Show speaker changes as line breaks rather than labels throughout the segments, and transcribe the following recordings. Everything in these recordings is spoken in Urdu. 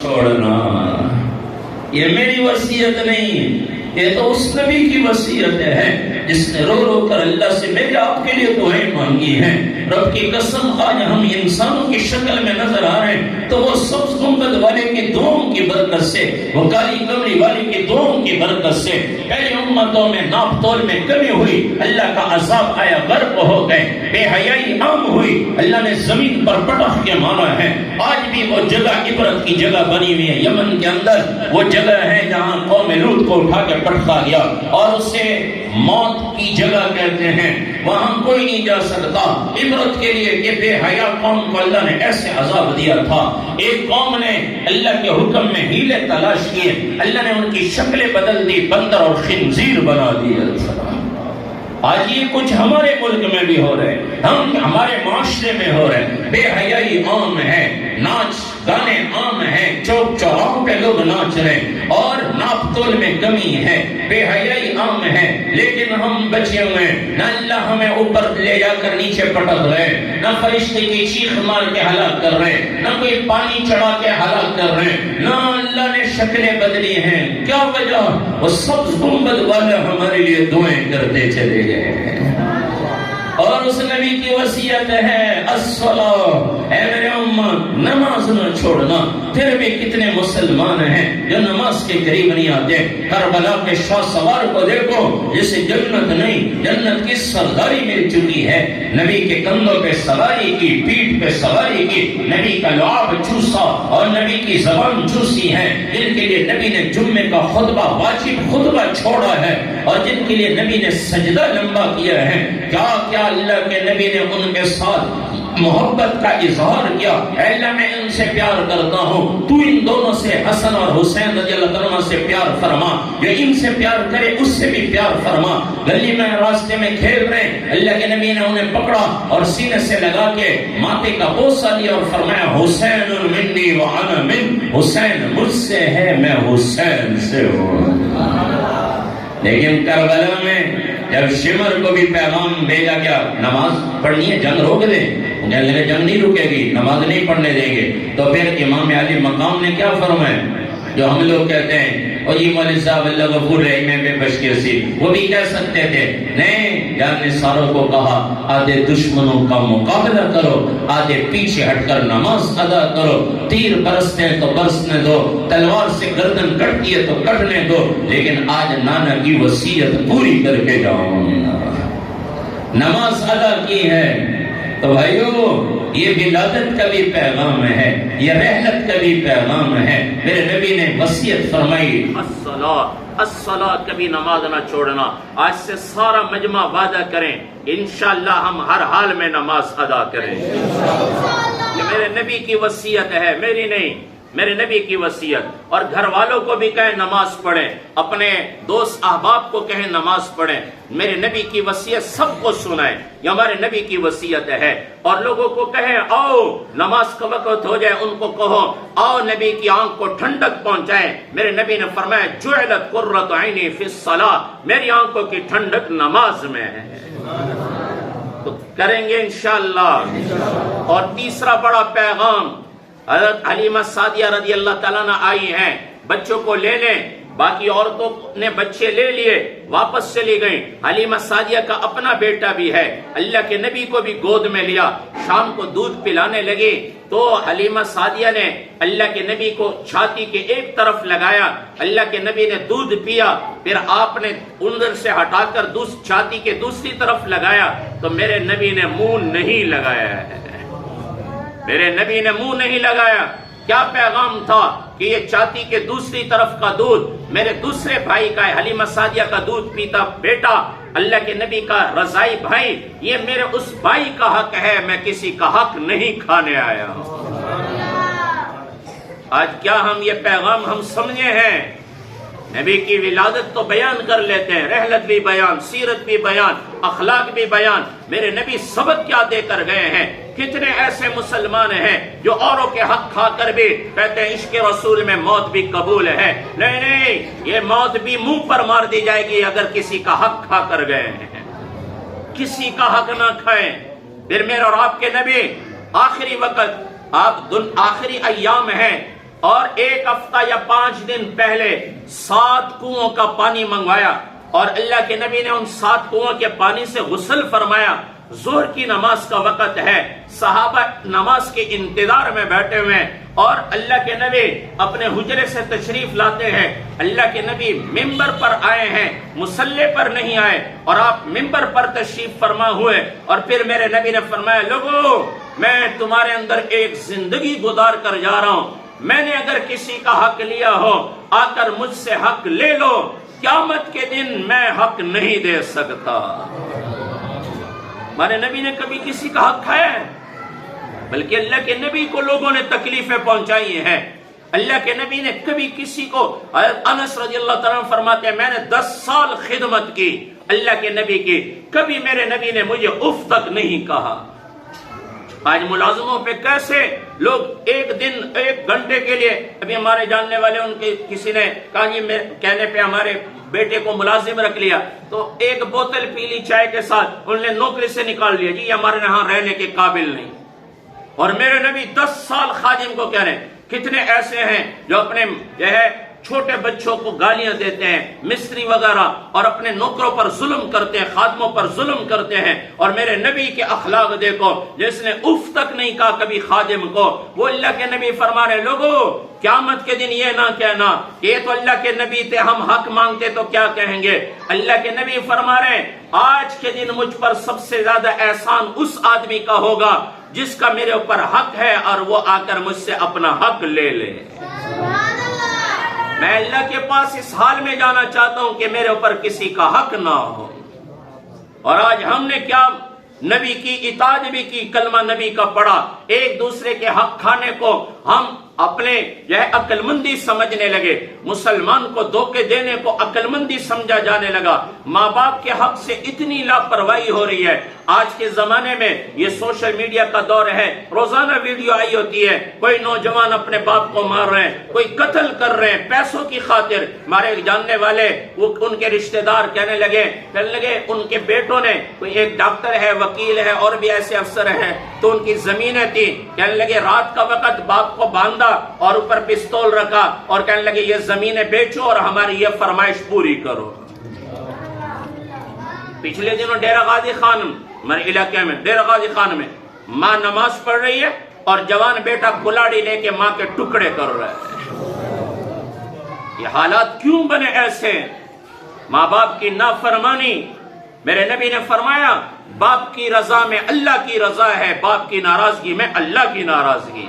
چھوڑنا، یہ میری وصیت نہیں، یہ تو اس نبی کی وصیت ہے جس نے رو رو کر اللہ سے میرے آپ کے لیے دعائیں مانگی ہیں۔ رب کی قسم آج ہم انسانوں کی شکل میں نظر آ رہے ہیں تو وہ سبز گنبد والے کی دعاؤں کی برکت سے، وہ کالی کمری والے کی دعاؤں کی برکت سے پہلی امتوں میں ناپ تول میں کمی ہوئی، اللہ کا عذاب آیا، غرق ہو گئے، بے حیائی عام ہوئی، اللہ نے زمین پر پٹخ کے مارا ہے۔ آج بھی وہ جگہ عبرت کی جگہ بنی ہوئی ہے، یمن کے اندر وہ جگہ ہے جہاں قوم لوط کو اٹھا کے پٹخا گیا اور اسے موت کی جگہ کہتے ہیں، وہاں کوئی نہیں جا سکتا۔ عبرت کے لیے کہ بے حیا قوم کو اللہ نے ایسے عذاب دیا تھا، ایک قوم نے اللہ کے حکم میں ہیلے تلاش کیے، اللہ نے ان کی شکلیں بدل دی، بندر اور خنزیر بنا دیا۔ آج یہ کچھ ہمارے ملک میں بھی ہو رہے ہیں، ہمارے معاشرے میں ہو رہے ہیں، بے حیائی عام ہے، ناچ گانے عام ہیں، چوک چوراہوں پہ لوگ ناچ رہے ہیں اور ناپ تول میں کمی ہے، بے حیائی عام ہے، لیکن ہم بچے ہوئے ہیں، نہ اللہ ہمیں اوپر لے جا کر نیچے پٹک رہے، نہ فرشتے کی چیخ مار کے ہلاک کر رہے، نہ کوئی پانی چڑھا کے ہلاک کر رہے، نہ اللہ نے شکلیں بدلی ہیں۔ کیا وجہ؟ وہ سبز گنبد والے ہمارے لیے دعائیں کرتے چلے گئے، اور اس نبی کی وصیت ہے الصلاۃ، اے میرے امت نماز نہ چھوڑنا۔ پھر بھی کتنے مسلمان ہیں جو نماز کے قریب نہیں آتے۔ کربلا کے شاہ سوار کو دیکھو جسے جنت نہیں جنت کی سرداری مل چکی ہے، نبی کے کندھوں پہ سواری کی، پیٹھ پہ سواری کی، نبی کا لعاب چوسا اور نبی کی زبان چوسی ہے، جن کے لیے نبی نے جمعے کا خطبہ واجب خطبہ چھوڑا ہے اور جن کے لیے نبی نے سجدہ لمبا کیا ہے۔ کیا کیا اللہ کے نبی نے ان کے ساتھ محبت کا اظہار کیا، اے اللہ میں ان سے پیار کرتا ہوں، تو ان دونوں سے حسن اور حسین رضی اللہ عنہ سے پیار فرما، جو ان سے پیار کرے اس سے بھی پیار فرما۔ گلی میں راستے میں کھیل رہے، اللہ کے نبی نے انہیں پکڑا اور سینے سے لگا کے ماتھے کا بوسہ دیا اور فرمایا حسین منی وانا من، حسین مجھ سے ہے میں حسین سے ہوں۔ لیکن کربلا میں جب شمر کو بھی پیغام بھیجا گیا نماز پڑھنی ہے، جنگ روک دیں، کہنے لگے جنگ نہیں رکے گی، نماز نہیں پڑھنے دیں گے۔ تو پھر امام علی مقام نے کیا فرمایا، جو ہم لوگ کہتے ہیں اور یہ مولوی صاحب اللہ غفور رحیم بے بشکیسی، وہ بھی کہہ سکتے تھے، نہیں، جان ساروں کو کہا آدھے دشمنوں کا مقابلہ کرو، آدھے پیچھے ہٹ کر نماز ادا کرو، تیر برستے ہیں تو برسنے دو، تلوار سے گردن کٹتی ہے تو کٹنے دو، لیکن آج نانا کی وصیت پوری کر کے جاؤ، نماز ادا کی ہے۔ تو بھائیو یہ ولادت کا بھی پیغام ہے، یہ رحلت کا بھی پیغام ہے۔ میرے نبی نے وصیت فرمائی الصلاۃ، کبھی نماز نہ چھوڑنا۔ آج سے سارا مجمع وعدہ کریں انشاءاللہ ہم ہر حال میں نماز ادا کریں۔ یہ میرے نبی کی وصیت ہے، میری نہیں، میرے نبی کی وصیت۔ اور گھر والوں کو بھی کہیں نماز پڑھیں، اپنے دوست احباب کو کہیں نماز پڑھیں، میرے نبی کی وصیت سب کو سنائیں، یہ ہمارے نبی کی وصیت ہے۔ اور لوگوں کو کہیں آؤ نماز کا وقت ہو جائے، ان کو کہو آؤ نبی کی آنکھ کو ٹھنڈک پہنچائیں۔ میرے نبی نے فرمایا جعلت قرۃ عینی فی الصلاۃ، میری آنکھوں کی ٹھنڈک نماز میں ہے، تو کریں گے انشاءاللہ۔ اور تیسرا بڑا پیغام، حضرت حلیمہ سعدیہ رضی اللہ تعالیٰ عنہ آئی ہیں، بچوں کو لے لیں، باقی عورتوں نے بچے لے لیے واپس چلی گئیں۔ حلیمہ سعدیہ کا اپنا بیٹا بھی ہے، اللہ کے نبی کو بھی گود میں لیا، شام کو دودھ پلانے لگی تو حلیمہ سعدیہ نے اللہ کے نبی کو چھاتی کے ایک طرف لگایا، اللہ کے نبی نے دودھ پیا، پھر آپ نے اندر سے ہٹا کر چھاتی کے دوسری طرف لگایا، تو میرے نبی نے منہ نہیں لگایا ہے، میرے نبی نے منہ نہیں لگایا۔ کیا پیغام تھا کہ یہ چھاتی کے دوسری طرف کا دودھ میرے دوسرے بھائی کا ہے، حلیمہ سعدیہ کا دودھ پیتا بیٹا، اللہ کے نبی کا رضائی بھائی، یہ میرے اس بھائی کا حق ہے، میں کسی کا حق نہیں کھانے آیا ہوں۔ آج کیا ہم یہ پیغام ہم سمجھے ہیں؟ نبی کی ولادت تو بیان کر لیتے ہیں، رحلت بھی بیان، سیرت بھی بیان، اخلاق بھی بیان، میرے نبی سبق کیا دے کر گئے ہیں۔ کتنے ایسے مسلمان ہیں جو اوروں کے حق کھا کر بھی کہتے ہیں عشق رسول میں موت بھی قبول ہے، نہیں نہیں، یہ موت بھی منہ پر مار دی جائے گی اگر کسی کا حق کھا کر گئے ہیں، کسی کا حق نہ کھائیں۔ پھر میرے اور آپ کے نبی آخری وقت، آپ آخری ایام ہیں،
اور 1 ہفتہ یا 5 دن پہلے 7 کنووں کا پانی منگوایا اور اللہ کے نبی نے ان 7 کنووں کے پانی سے غسل فرمایا. ظہر کی نماز کا وقت ہے، صحابہ نماز کے انتظار میں بیٹھے ہوئے ہیں اور اللہ کے نبی اپنے حجرے سے تشریف لاتے ہیں. اللہ کے نبی ممبر پر آئے ہیں، مصلی پر نہیں آئے، اور آپ ممبر پر تشریف فرما ہوئے. اور پھر میرے نبی نے فرمایا، لوگو میں تمہارے اندر ایک زندگی گزار کر جا رہا ہوں، میں نے اگر کسی کا حق لیا ہو آ کر مجھ سے حق لے لو، قیامت کے دن میں حق نہیں دے سکتا. ہمارے نبی نے کبھی کسی کا حق کھایا ہے؟ بلکہ اللہ کے نبی کو لوگوں نے تکلیفیں پہنچائی ہیں. اللہ کے نبی نے کبھی کسی کو، انس رضی اللہ تعالیٰ عنہ فرماتے ہیں میں نے 10 سال خدمت کی اللہ کے نبی کی، کبھی میرے نبی نے مجھے اف تک نہیں کہا. آج ملازموں پہ کیسے لوگ 1 گھنٹے کے لیے، ابھی ہمارے جاننے والے ان کے کسی نے کہا جی میں کہنے پہ ہمارے بیٹے کو ملازم رکھ لیا تو 1 بوتل پی لی چائے کے ساتھ انہوں نے نوکری سے نکال لیا، جی یہ ہمارے یہاں رہنے کے قابل نہیں. اور میرے نبی 10 سال خادم کو کہہ رہے ہیں. کتنے ایسے ہیں جو اپنے چھوٹے بچوں کو گالیاں دیتے ہیں، مستری وغیرہ، اور اپنے نوکروں پر ظلم کرتے ہیں، خادموں پر ظلم کرتے ہیں. اور میرے نبی کے اخلاق دیکھو، جس نے اف تک نہیں کہا کبھی خادم کو. وہ اللہ کے نبی فرما رہے لوگو قیامت کے دن یہ نہ کہنا یہ تو اللہ کے نبی تھے، ہم حق مانگتے تو کیا کہیں گے. اللہ کے نبی فرما رہے آج کے دن مجھ پر سب سے زیادہ احسان اس آدمی کا ہوگا جس کا میرے اوپر حق ہے اور وہ آ کر مجھ سے اپنا حق لے لے. میں اللہ کے پاس اس حال میں جانا چاہتا ہوں کہ میرے اوپر کسی کا حق نہ ہو. اور آج ہم نے کیا نبی کی اطاعت بھی کی، کلمہ نبی کا پڑھا، ایک دوسرے کے حق کھانے کو ہم اپنے عقل مندی سمجھنے لگے، مسلمان کو دھوکے دینے کو عقل مندی سمجھا جانے لگا. ماں باپ کے حق سے اتنی لاپرواہی ہو رہی ہے. آج کے زمانے میں یہ سوشل میڈیا کا دور ہے، روزانہ ویڈیو آئی ہوتی ہے، کوئی نوجوان اپنے باپ کو مار رہے ہیں، کوئی قتل کر رہے ہیں پیسوں کی خاطر. ہمارے جاننے والے وہ ان کے رشتہ دار کہنے لگے ان کے بیٹوں نے، کوئی ایک ڈاکٹر ہے، وکیل ہے، اور بھی ایسے افسر ہیں، تو ان کی زمینیں تھی، کہنے لگے رات کا وقت باپ کو باندھا اور اوپر پستول رکھا اور کہنے لگے یہ زمینیں بیچو اور ہماری یہ فرمائش پوری کرو. پچھلے دنوں ڈیرہ غازی خان ہمارے علاقے میں، ڈیرہ غازی خان میں ماں نماز پڑھ رہی ہے اور جوان بیٹا کلاڑی لے کے ماں کے ٹکڑے کر رہا ہے. یہ حالات کیوں بنے ایسے؟ ماں باپ کی نافرمانی. میرے نبی نے فرمایا باپ کی رضا میں اللہ کی رضا ہے، باپ کی ناراضگی میں اللہ کی ناراضگی.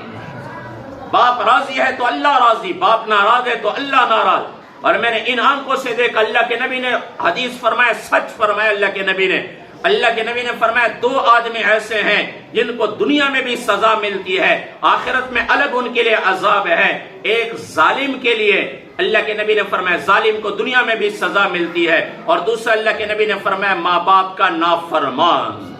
باپ راضی ہے تو اللہ راضی، باپ ناراض ہے تو اللہ ناراض. اور میں نے ان آنکھوں سے دیکھا، اللہ کے نبی نے حدیث فرمایا، سچ فرمایا اللہ کے نبی نے. اللہ کے نبی نے فرمایا 2 آدمی ایسے ہیں جن کو دنیا میں بھی سزا ملتی ہے، آخرت میں الگ ان کے لیے عذاب ہے. ایک ظالم کے لیے اللہ کے نبی نے فرمایا ظالم کو دنیا میں بھی سزا ملتی ہے، اور دوسرا اللہ کے نبی نے فرمایا ماں باپ کا نافرمان،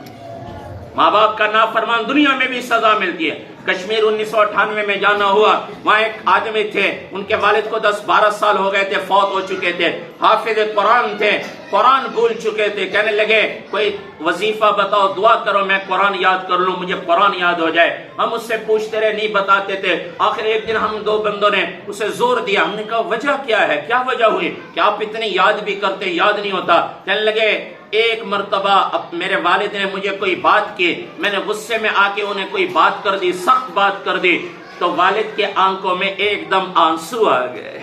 ماں باپ کا نافرمان دنیا میں بھی سزا ملتی ہے. کشمیر 1998 میں جانا ہوا، وہاں ایک آدمی تھے، ان کے والد کو 10-12 سال ہو گئے تھے، فوت ہو چکے تھے، حافظ قرآن تھے، قرآن بھول چکے تھے. کہنے لگے کوئی وظیفہ بتاؤ، دعا کرو میں قرآن یاد کر لوں، مجھے قرآن یاد ہو جائے. ہم اس سے پوچھتے رہے، نہیں بتاتے تھے. آخر ایک دن ہم 2 بندوں نے اسے زور دیا، ہم نے کہا وجہ کیا ہے، کیا وجہ ہوئی کہ آپ اتنی یاد بھی کرتے یاد نہیں ہوتا. کہنے لگے ایک مرتبہ میرے والد نے مجھے کوئی بات کی، میں نے غصے میں آ کے انہیں کوئی بات کر دی، سخت بات کر دی، تو والد کے آنکھوں میں ایک دم آنسو آ گئے.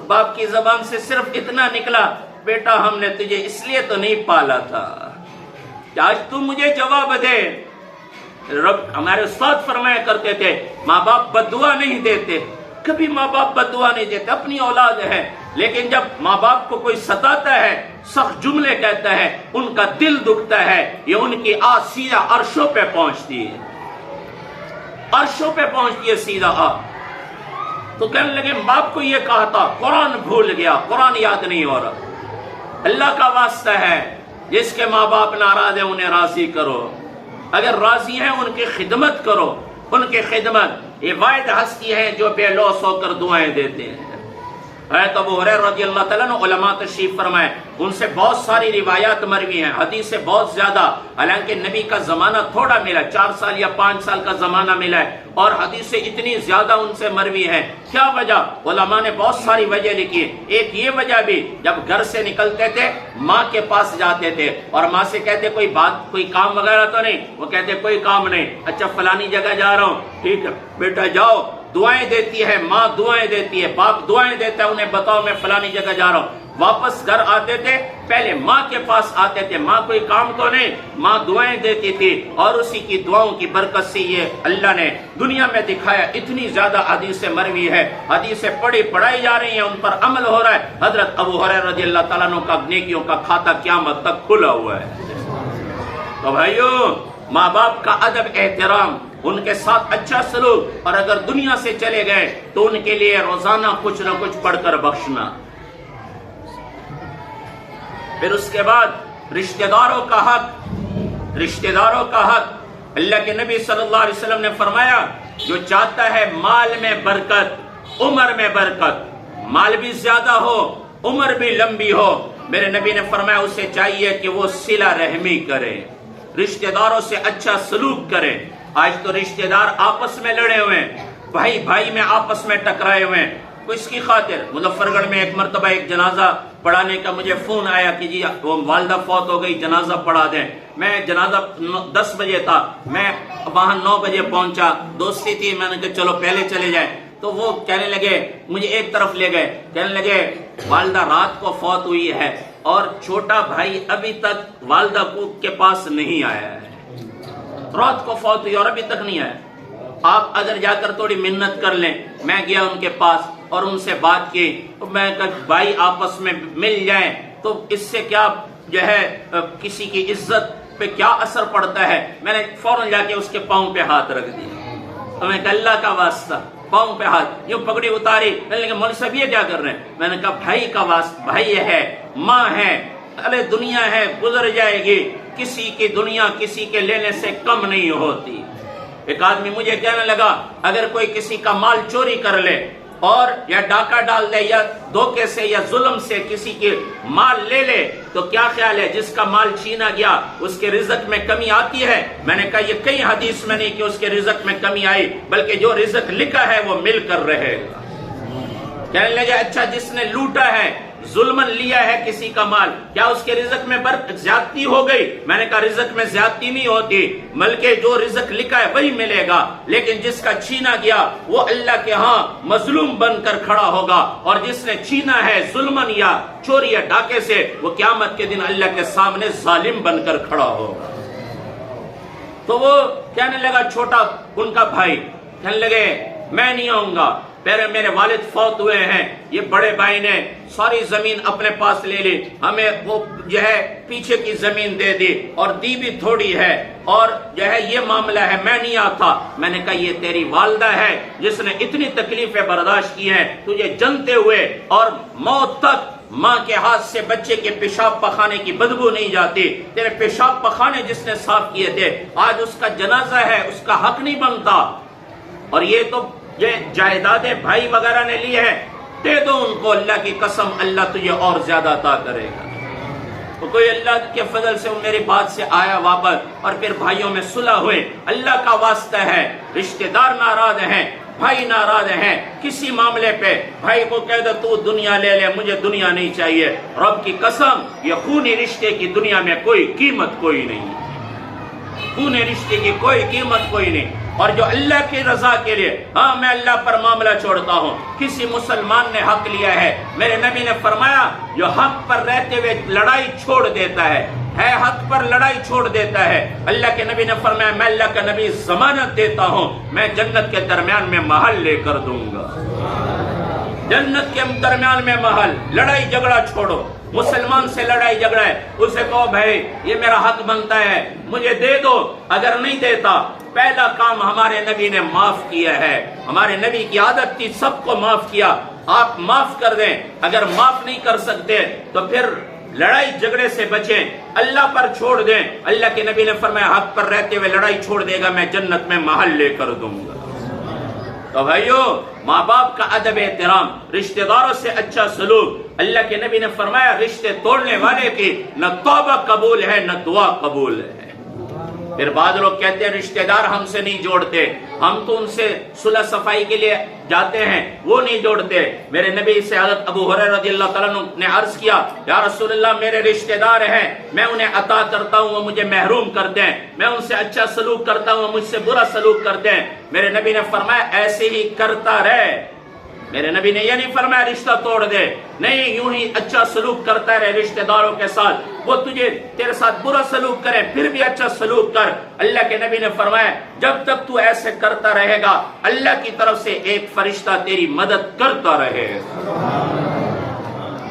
باپ کی زبان سے صرف اتنا نکلا، بیٹا ہم نے تجھے اس لیے تو نہیں پالا تھا کہ آج تم مجھے جواب دے. رب ہمارے استاد فرمایا کرتے تھے ماں باپ بد دعا نہیں دیتے، کبھی ماں باپ بد دعا نہیں دیتے، اپنی اولاد ہے، لیکن جب ماں باپ کو کوئی ستاتا ہے، سخت جملے کہتا ہے، ان کا دل دکھتا ہے، یہ ان کی آہ سیدھا عرشوں پہ پہنچتی ہے، عرشوں پہ پہنچتی ہے سیدھا آہ. تو کہنے لگے باپ کو یہ کہا تھا، قرآن بھول گیا، قرآن یاد نہیں ہو رہا. اللہ کا واسطہ ہے جس کے ماں باپ ناراض ہیں انہیں راضی کرو، اگر راضی ہیں ان کی خدمت کرو. ان کی خدمت یہ واحد ہستی ہے جو بے لوث ہو کر دعائیں دیتے ہیں. حضرت ابو ہریرہ رضی اللہ تعالیٰ عنہ علماء تشریف فرمائے، ان سے بہت ساری روایات مروی ہیں، حدیثیں بہت زیادہ، حالانکہ نبی کا زمانہ تھوڑا ملا، 4 سال یا 5 سال کا زمانہ ملا ہے. اور حدیثیں اتنی زیادہ ان سے مروی ہیں. کیا وجہ؟ علماء نے بہت ساری وجہ لکھی. ایک یہ وجہ بھی، جب گھر سے نکلتے تھے ماں کے پاس جاتے تھے اور ماں سے کہتے کوئی بات، کوئی کام وغیرہ تو نہیں؟ وہ کہتے کوئی کام نہیں. اچھا فلانی جگہ جا رہا ہوں، ٹھیک ہے بیٹا جاؤ. دعائیں دیتی ہے ماں، دعائیں دیتی ہے باپ، دعائیں دیتا ہے انہیں بتاؤ میں فلانی جگہ جا رہا ہوں. واپس گھر آتے تھے پہلے ماں کے پاس آتے تھے، ماں کوئی کام تو نہیں، ماں دعائیں دیتی تھی اور اسی کی دعاؤں کی برکت سے یہ اللہ نے دنیا میں دکھایا. اتنی زیادہ حدیثیں مروی ہے، حدیثیں پڑھائی جا رہی ہیں، ان پر عمل ہو رہا ہے. حضرت ابو ہریرہ رضی اللہ تعالیٰ عنہ کا نیکیوں کا کھاتا قیامت تک کھلا ہوا ہے. تو بھائیو، ماں باپ کا ادب احترام، ان کے ساتھ اچھا سلوک، اور اگر دنیا سے چلے گئے تو ان کے لیے روزانہ کچھ نہ کچھ پڑھ کر بخشنا. پھر اس کے بعد رشتہ داروں کا حق. رشتہ داروں کا حق، اللہ کے نبی صلی اللہ علیہ وسلم نے فرمایا جو چاہتا ہے مال میں برکت، عمر میں برکت، مال بھی زیادہ ہو عمر بھی لمبی ہو، میرے نبی نے فرمایا اسے چاہیے کہ وہ صلہ رحمی کرے، رشتہ داروں سے اچھا سلوک کرے. آج تو رشتہ دار آپس میں لڑے ہوئے ہیں، بھائی بھائی میں آپس میں ٹکرائے ہوئے ہیں. اس کی خاطر مظفر گڑھ میں ایک مرتبہ ایک جنازہ پڑھانے کا مجھے فون آیا کہ جی وہ والدہ فوت ہو گئی، جنازہ پڑھا دیں. میں جنازہ 10 بجے تھا، میں وہاں 9 بجے پہنچا. دوستی تھی، میں نے کہا چلو پہلے چلے جائیں. تو وہ کہنے لگے، مجھے ایک طرف لے گئے، کہنے لگے والدہ رات کو فوت ہوئی ہے اور چھوٹا بھائی ابھی تک والدہ کے پاس نہیں آیا ہے. رات کو فوت ہوئی اور ابھی تک نہیں آیا. آپ اگر جا کر تھوڑی منت کر لیں. میں گیا ان کے پاس اور ان سے بات کی. میں کہا بھائی آپس میں مل جائیں تو اس سے کیا جو ہے کسی کی عزت پہ کیا اثر پڑتا ہے. میں نے فوراً جا کے اس کے پاؤں پہ ہاتھ رکھ دیا. تو میں کہا اللہ کا واسطہ، پاؤں پہ ہاتھ، یوں پگڑی اتاری. کہنے لگے مولوی صاحب یہ کیا کر رہے ہیں؟ میں نے کہا بھائی کا واسطہ، بھائی ہے، ماں ہے، ارے دنیا ہے گزر جائے گی، کسی کی دنیا کسی کے لینے سے کم نہیں ہوتی. ایک آدمی مجھے کہنے لگا اگر کوئی کسی کا مال چوری کر لے اور یا ڈاکہ ڈال دے یا دھوکے سے یا ظلم سے کسی کے مال لے لے تو کیا خیال ہے جس کا مال چھینا گیا اس کے رزق میں کمی آتی ہے؟ میں نے کہا یہ کئی حدیث میں نہیں کہ اس کے رزق میں کمی آئی، بلکہ جو رزق لکھا ہے وہ مل کر رہے گا. کہنے لگے اچھا جس نے لوٹا ہے، ظلمن لیا ہے کسی کا مال، کیا اس کے رزق میں زیادتی ہو گئی؟ میں نے کہا رزق میں زیادتی نہیں ہوتی، بلکہ جو رزق لکھا ہے وہی ملے گا. لیکن جس کا چھینا گیا وہ اللہ کے ہاں مظلوم بن کر کھڑا ہوگا، اور جس نے چھینا ہے ظلمن یا چوری یا ڈاکے سے وہ قیامت کے دن اللہ کے سامنے ظالم بن کر کھڑا ہوگا. تو وہ کہنے لگا چھوٹا ان کا بھائی، کہنے لگے میں نہیں آؤں گا، پہلے میرے والد فوت ہوئے ہیں، یہ بڑے بھائی نے ساری زمین اپنے پاس لے لی، ہمیں وہ جو ہے پیچھے کی زمین دے دی اور دی بھی تھوڑی ہے، اور جو ہے یہ معاملہ ہے، میں نہیں آتا. میں نے کہا یہ تیری والدہ ہے جس نے اتنی تکلیفیں برداشت کی ہیں، تجھے جنتے ہوئے اور موت تک ماں کے ہاتھ سے بچے کے پیشاب پخانے کی بدبو نہیں جاتی. تیرے پیشاب پخانے جس نے صاف کیے تھے آج اس کا جنازہ ہے، اس کا حق نہیں بنتا. اور یہ تو یہ جائیدادیں بھائی وغیرہ نے لی ہے، دے دو ان کو، اللہ کی قسم اللہ تجھے اور زیادہ عطا کرے گا. تو کوئی اللہ کے فضل سے میری بات سے آیا واپس اور پھر بھائیوں میں صلح ہوئے. اللہ کا واسطہ ہے، رشتہ دار ناراض ہیں، بھائی ناراض ہیں کسی معاملے پہ، بھائی کو کہہ دو تو دنیا لے لے، مجھے دنیا نہیں چاہیے. رب کی قسم یہ خونی رشتے کی دنیا میں کوئی قیمت کوئی نہیں، خونی رشتے کی کوئی قیمت کوئی نہیں. اور جو اللہ کی رضا کے لیے، ہاں میں اللہ پر معاملہ چھوڑتا ہوں. کسی مسلمان نے حق لیا ہے، میرے نبی نے فرمایا جو حق پر رہتے ہوئے لڑائی چھوڑ دیتا ہے حق پر لڑائی چھوڑ دیتا ہے، اللہ کے نبی نے فرمایا میں اللہ کا نبی ضمانت دیتا ہوں میں جنت کے درمیان میں محل لے کر دوں گا. جنت کے درمیان میں محل. لڑائی جھگڑا چھوڑو. مسلمان سے لڑائی جھگڑا ہے، اسے کہو بھائی یہ میرا حق بنتا ہے مجھے دے دو. اگر نہیں دیتا، پہلا کام ہمارے نبی نے معاف کیا ہے. ہمارے نبی کی عادت تھی سب کو معاف کیا. آپ معاف کر دیں. اگر معاف نہیں کر سکتے تو پھر لڑائی جھگڑے سے بچیں، اللہ پر چھوڑ دیں. اللہ کے نبی نے فرمایا حق پر رہتے ہوئے لڑائی چھوڑ دے گا میں جنت میں محل لے کر دوں گا. تو بھائیو ماں باپ کا ادب احترام، رشتہ داروں سے اچھا سلوک. اللہ کے نبی نے فرمایا رشتے توڑنے والے کی نہ توبہ قبول ہے نہ دعا قبول ہے. پھر بعض لوگ کہتے ہیں رشتہ دار ہم سے نہیں جوڑتے، ہم تو ان سے صلح صفائی کے لیے جاتے ہیں، وہ نہیں جوڑتے۔ میرے نبی سے حضرت ابو ہریرہ رضی اللہ تعالیٰ عنہ نے عرض کیا، یا رسول اللہ میرے رشتہ دار ہیں، میں انہیں عطا کرتا ہوں وہ مجھے محروم کرتے ہیں، میں ان سے اچھا سلوک کرتا ہوں وہ مجھ سے برا سلوک کرتے ہیں۔ میرے نبی نے فرمایا ایسے ہی کرتا رہے۔ میرے نبی نے یہ نہیں فرمایا رشتہ توڑ دے، نہیں، یوں ہی اچھا سلوک کرتا رہے رشتہ داروں کے ساتھ، وہ تجھے تیرے ساتھ برا سلوک کرے پھر بھی اچھا سلوک کر۔ اللہ کے نبی نے فرمایا جب تک تو ایسے کرتا رہے گا اللہ کی طرف سے ایک فرشتہ تیری مدد کرتا رہے گا۔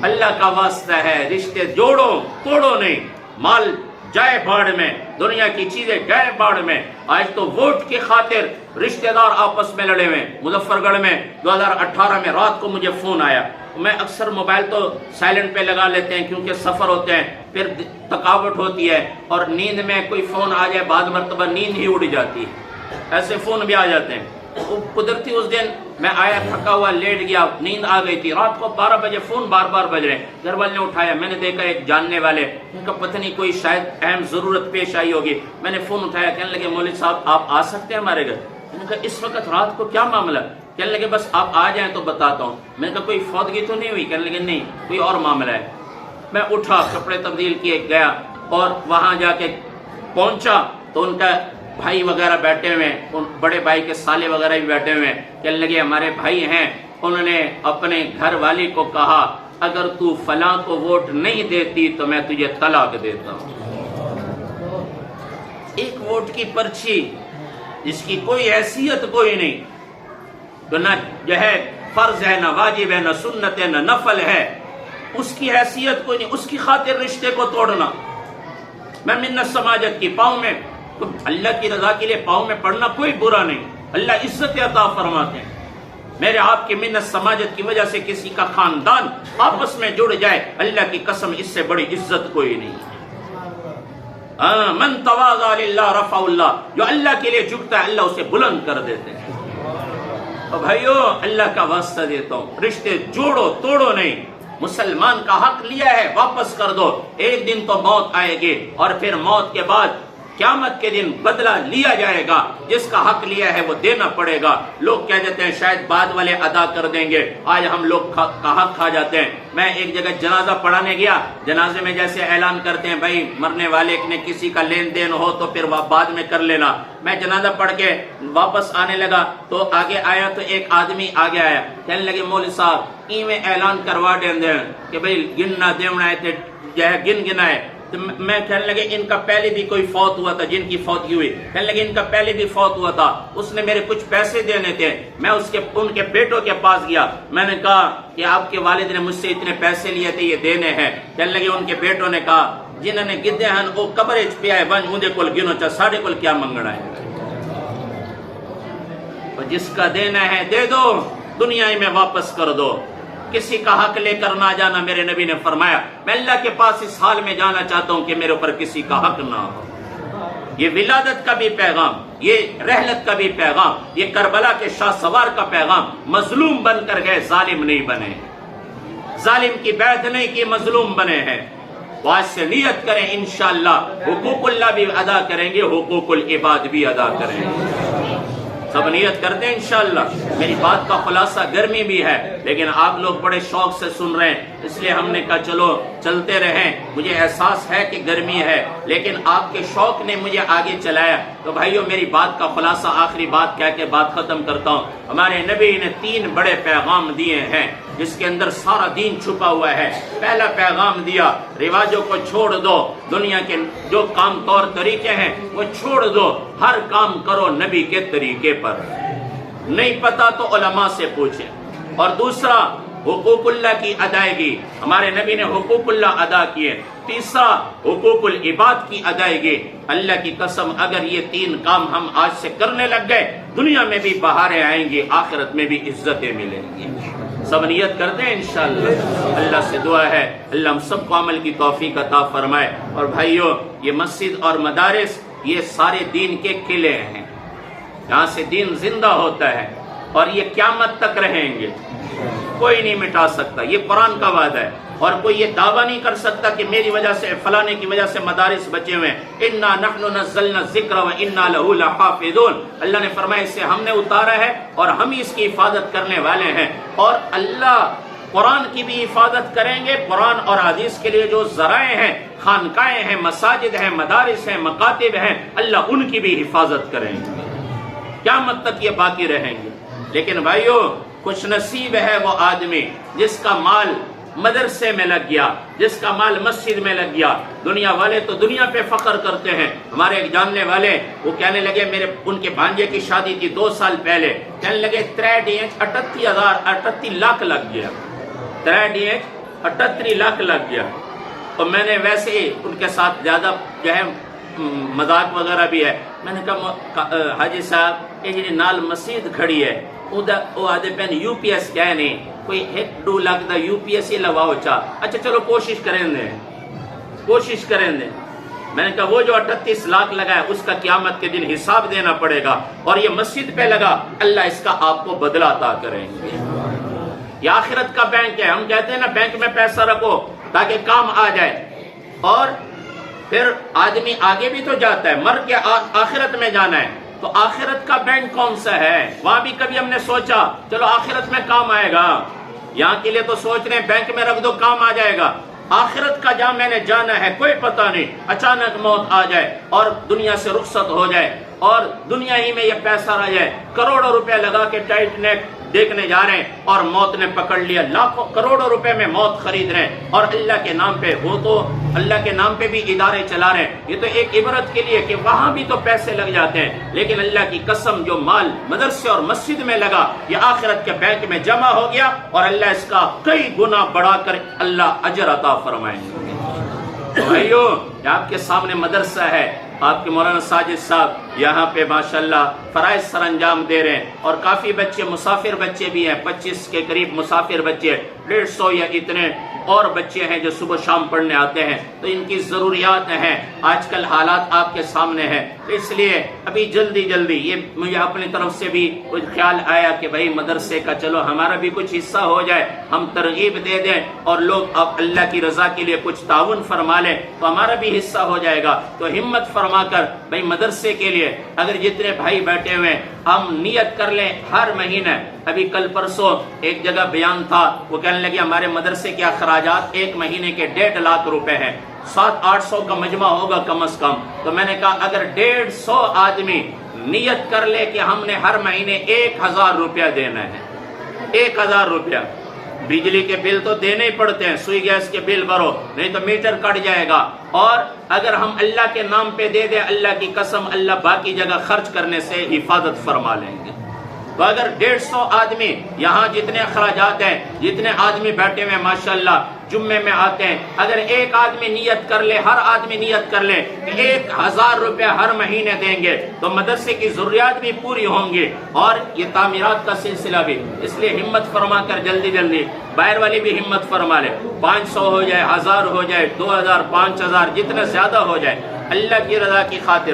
اللہ کا واسطہ ہے رشتے جوڑو توڑو نہیں۔ مال جائے باڑ میں، دنیا کی چیزیں جائے باڑ میں۔ آج تو ووٹ کی خاطر رشتہ دار آپس میں لڑے ہوئے۔ مظفر گڑھ میں 2018 میں رات کو مجھے فون آیا، میں اکثر موبائل تو سائلنٹ پہ لگا لیتے ہیں کیونکہ سفر ہوتے ہیں، پھر تھکاوٹ ہوتی ہے، اور نیند میں کوئی فون آ جائے بعض مرتبہ نیند ہی اڑ جاتی ہے، ایسے فون بھی آ جاتے ہیں۔ قدرتی اس دن میں آیا تھکا ہوا لیٹ گیا، نیند آ گئی تھی، رات کو 12 بجے فون بار بار بج رہے، گھر والے نے اٹھایا، میں نے دیکھا ایک جاننے والے، ان کا پتہ نہیں کوئی شاید اہم ضرورت پیش آئی ہوگی، میں نے فون اٹھایا، کہنے لگے مولوی صاحب آپ آ سکتے ہیں ہمارے گھر؟ میں نے کہا اس وقت رات کو کیا معاملہ؟ کہنے لگے بس آپ آ جائیں تو بتاتا ہوں۔ میں نے کہا کوئی فوتگی تو نہیں ہوئی؟ کہنے لگے نہیں، کوئی اور معاملہ ہے۔ میں اٹھا، کپڑے تبدیل کیے، گیا، اور وہاں جا کے پہنچا تو ان کا بھائی وغیرہ بیٹھے ہوئے ہیں، ان بڑے بھائی کے سالے وغیرہ بھی بیٹھے ہوئے ہیں۔ کہنے لگے ہمارے بھائی ہیں، انہوں نے اپنے گھر والی کو کہا اگر تو فلاں کو ووٹ نہیں دیتی تو میں تجھے طلاق دیتا ہوں۔ ایک ووٹ کی پرچی جس کی کوئی حیثیت کوئی نہیں، تو نہ جو ہے فرض ہے، نہ واجب ہے، نہ سنت ہے، نہ نفل ہے، اس کی حیثیت کوئی نہیں، اس کی خاطر رشتے کو توڑنا۔ میں منت سماجت کی پاؤں میں، اللہ کی رضا کے لیے پاؤں میں پڑنا کوئی برا نہیں، اللہ عزت عطا فرماتے ہیں۔ میرے آپ کی منت سماجت کی وجہ سے کسی کا خاندان آپس میں جڑ جائے، اللہ کی قسم اس سے بڑی عزت کوئی نہیں ہے۔ من تواضع للہ رفع اللہ، جو اللہ کے لیے جھکتا ہے اللہ اسے بلند کر دیتے ہیں۔ اور بھائیو اللہ کا واسطہ دیتا ہوں، رشتے جوڑو توڑو نہیں۔ مسلمان کا حق لیا ہے واپس کر دو، ایک دن تو موت آئے گی، اور پھر موت کے بعد قیامت کے دن بدلہ لیا جائے گا، جس کا حق لیا ہے وہ دینا پڑے گا۔ لوگ کہہ دیتے ہیں شاید بعد والے ادا کر دیں گے، آج ہم لوگ کا حق کھا جاتے ہیں۔ میں ایک جگہ جنازہ پڑھانے گیا، جنازے میں جیسے اعلان کرتے ہیں بھائی مرنے والے نے کسی کا لین دین ہو تو پھر بعد میں کر لینا۔ میں جنازہ پڑھ کے واپس آنے لگا تو آگے آیا تو ایک آدمی آگے آیا، کہنے لگے مولوی صاحب میں اعلان کروا دیں کہ بھائی گننا دیونا ہے، جو ہے گن گنا ہے۔ تو میں کہنے لگے ان کا پہلے بھی کوئی فوت ہوا تھا، جن کی فوتگی ہوئی، کہنے لگے ان کا پہلے بھی فوت ہوا تھا، اس نے میرے کچھ پیسے دینے تھے، میں ان کے بیٹوں کے پاس گیا، میں نے کہا کہ آپ کے والد نے مجھ سے اتنے پیسے لیے تھے یہ دینے ہیں۔ کہنے لگے ان کے بیٹوں نے کہا جنہوں نے گدے ہیں وہ قبر پہ آئے بن اندے کول گنو چاہ ساڑھے کول کیا منگنا ہے، جس کا دینا ہے دے دو، دنیا میں واپس کر دو، کسی کا حق لے کر نہ جانا۔ میرے نبی نے فرمایا میں اللہ کے پاس اس حال میں جانا چاہتا ہوں کہ میرے اوپر کسی کا حق نہ ہو۔ یہ ولادت کا بھی پیغام، یہ رحلت کا بھی پیغام، یہ کربلا کے شاہ سوار کا پیغام، مظلوم بن کر گئے ظالم نہیں بنے، ظالم کی بیعت نہیں کی مظلوم بنے ہیں۔ آج سے نیت کریں انشاءاللہ حقوق اللہ بھی ادا کریں گے، حقوق العباد بھی ادا کریں گے۔ سب نیت کرتے ہیں انشاءاللہ۔ میری بات کا خلاصہ گرمی بھی ہے لیکن آپ لوگ بڑے شوق سے سن رہے ہیں، اس لیے ہم نے کہا چلو چلتے رہیں۔ مجھے احساس ہے کہ گرمی ہے لیکن آپ کے شوق نے مجھے آگے چلایا۔ تو بھائیو میری بات کا خلاصہ آخری بات کہہ کے بات ختم کرتا ہوں۔ ہمارے نبی نے 3 بڑے پیغام دیے ہیں جس کے اندر سارا دین چھپا ہوا ہے۔ پہلا پیغام دیا رواجوں کو چھوڑ دو، دنیا کے جو کام طور طریقے ہیں وہ چھوڑ دو، ہر کام کرو نبی کے طریقے پر، نہیں پتا تو علماء سے پوچھیں۔ اور دوسرا حقوق اللہ کی ادائیگی، ہمارے نبی نے حقوق اللہ ادا کیے۔ تیسرا حقوق العباد کی ادائیگی۔ اللہ کی قسم اگر یہ 3 کام ہم آج سے کرنے لگ گئے دنیا میں بھی بہاریں آئیں گی، آخرت میں بھی عزتیں ملیں گی۔ سب نیت کرتے ہیں انشاءاللہ۔ اللہ سے دعا ہے اللہ ہم سب کو عمل کی توفیق عطا فرمائے۔ اور بھائیو یہ مسجد اور مدارس یہ سارے دین کے قلعے ہیں، یہاں سے دین زندہ ہوتا ہے اور یہ قیامت تک رہیں گے، کوئی نہیں مٹا سکتا، یہ قرآن کا وعدہ ہے۔ اور کوئی یہ دعویٰ نہیں کر سکتا کہ میری وجہ سے فلانے کی وجہ سے مدارس بچے ہوئے ہیں۔ انا نحن نزلنا الذکر وانا لہ لحافظون، اللہ نے فرمایا اسے ہم نے اتارا ہے اور ہم ہی اس کی حفاظت کرنے والے ہیں۔ اور اللہ قرآن کی بھی حفاظت کریں گے، قرآن اور حدیث کے لیے جو ذرائع ہیں، خانقاہیں ہیں، مساجد ہیں، مدارس ہیں، مکاتب ہیں، اللہ ان کی بھی حفاظت کریں گے، قیامت تک یہ باقی رہیں گے۔ لیکن بھائیو، خوش نصیب ہے وہ آدمی جس کا مال مدرسے میں لگ گیا، جس کا مال مسجد میں لگ گیا۔ دنیا والے تو دنیا پہ فخر کرتے ہیں۔ ہمارے ایک جاننے والے وہ کہنے لگے، ان کے بھانجے کی شادی تھی 2 سال پہلے، کہنے لگے 38 لاکھ لگ گیا، 38 لاکھ لگ گیا۔ اور میں نے ویسے ہی ان کے ساتھ زیادہ جو ہے مذاق وغیرہ بھی ہے، میں نے کہا حاجی صاحب یہ جی نال مسجد کھڑی ہے وہ آدھے پہن یو پی ایس کیا ہے نہیں کوئی 1-2 لاکھ دا یو پی ایس ہی لگاؤ چاہ، اچھا چلو کوشش کریں دیں۔ میں نے کہا وہ جو 38 لاکھ لگا ہے اس کا قیامت کے دن حساب دینا پڑے گا، اور یہ مسجد پہ لگا، اللہ اس کا آپ کو بدلہ عطا کریں گے۔ یہ آخرت کا بینک ہے۔ ہم کہتے ہیں نا بینک میں پیسہ رکھو تاکہ کام آ جائے، اور پھر آدمی آگے بھی تو جاتا ہے، مر کے آخرت میں جانا ہے، تو آخرت کا بینک کون سا ہے؟ وہاں بھی کبھی ہم نے سوچا چلو آخرت میں کام آئے گا، یہاں کے لیے تو سوچ رہے ہیں بینک میں رکھ دو کام آ جائے گا۔ آخرت کا جہاں میں نے جانا ہے کوئی پتہ نہیں، اچانک موت آ جائے اور دنیا سے رخصت ہو جائے، اور دنیا ہی میں یہ پیسہ رہ جائے، کروڑوں روپے لگا کے ٹائٹینک دیکھنے جا رہے ہیں اور موت نے پکڑ لیا، لاکھوں کروڑوں روپے میں موت خرید رہے ہیں، اور اللہ کے نام پہ وہ تو اللہ کے نام پہ بھی ادارے چلا رہے ہیں۔ یہ تو ایک عبرت کے لیے کہ وہاں بھی تو پیسے لگ جاتے ہیں، لیکن اللہ کی قسم جو مال مدرسے اور مسجد میں لگا یہ آخرت کے بینک میں جمع ہو گیا، اور اللہ اس کا کئی گنا بڑھا کر اللہ اجر عطا فرمائیں گے۔ بھائیو، یہ آپ کے سامنے مدرسہ ہے، آپ کے مولانا ساجد صاحب یہاں پہ ماشاءاللہ فرائض سر انجام دے رہے ہیں، اور کافی بچے مسافر بچے بھی ہیں، 25 کے قریب مسافر بچے، 150 یا اتنے اور بچے ہیں جو صبح شام پڑھنے آتے ہیں، تو ان کی ضروریات ہیں۔ آج کل حالات آپ کے سامنے ہیں، اس لیے ابھی جلدی یہ مجھے اپنی طرف سے بھی کچھ خیال آیا کہ بھائی مدرسے کا چلو ہمارا بھی کچھ حصہ ہو جائے، ہم ترغیب دے دیں اور لوگ اب اللہ کی رضا کے لیے کچھ تعاون فرما لیں تو ہمارا بھی حصہ ہو جائے گا۔ تو ہمت فرما کر بھائی مدرسے کے لیے اگر جتنے بھائی بیٹھے ہوئے ہم نیت کر لیں ہر مہینے۔ ابھی کل پرسوں ایک جگہ بیان تھا، وہ کہنے لگے ہمارے مدرسے کے اخراجات 1 مہینے کے 1.5 لاکھ روپے ہیں، 700-800 کا مجمع ہوگا کم از کم۔ تو میں نے کہا اگر 150 آدمی نیت کر لے کہ ہم نے ہر مہینے 1000 روپیہ دینا ہے، 1000 روپیہ، بجلی کے بل تو دینے ہی پڑتے ہیں، سوئی گیس کے بل بھرو نہیں تو میٹر کٹ جائے گا، اور اگر ہم اللہ کے نام پہ دے دیں اللہ کی قسم اللہ باقی جگہ خرچ کرنے سے حفاظت فرما لیں گے۔ تو اگر 150 آدمی یہاں جتنے اخراجات ہیں، جتنے آدمی بیٹھے ہوئے ماشاءاللہ جمعے میں آتے ہیں، اگر ایک آدمی نیت کر لے، ہر آدمی نیت کر لے کہ 1000 روپے ہر مہینے دیں گے تو مدرسے کی ضروریات بھی پوری ہوں گی اور یہ تعمیرات کا سلسلہ بھی۔ اس لیے ہمت فرما کر جلدی باہر والی بھی ہمت فرما لے، 500 ہو جائے، 1000 ہو جائے، 2000، 5000، جتنا زیادہ ہو جائے، اللہ کی رضا کی خاطر